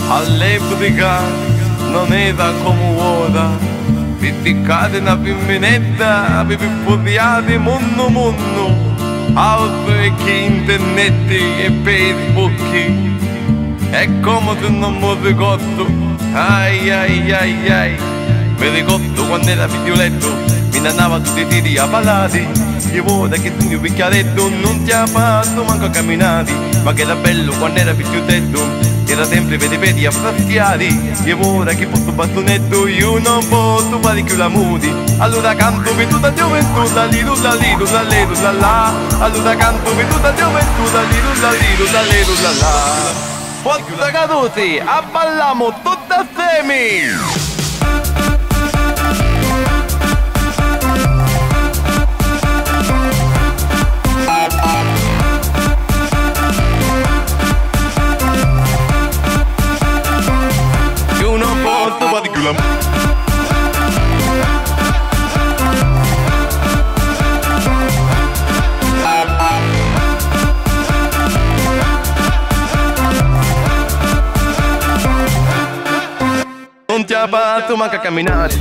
All'epoca non era come ora, pizzicate una femminetta, pippiate mondo, altre che internet e Facebook. È come se non mi ricordo, ai ai ai ai. Mi ricordo quando era figlioletto, mi andava tutti i tiri a ballare. Io ora che tu mi picchialetto, non ti ha fatto manco a camminare. Ma che era bello quando era figlioletto, era sempre per i piedi a fraschiare. Io ora che porto bastonetto, io non posso fare più la muti. Allora canto per tutta gioventù, la liru, la liru, la liru, la la. Allora canto per tutta gioventù, la liru, la liru, la liru, la la. Forza caduti, abballiamo tutti assieme! Non ti ha fatto manca a camminare.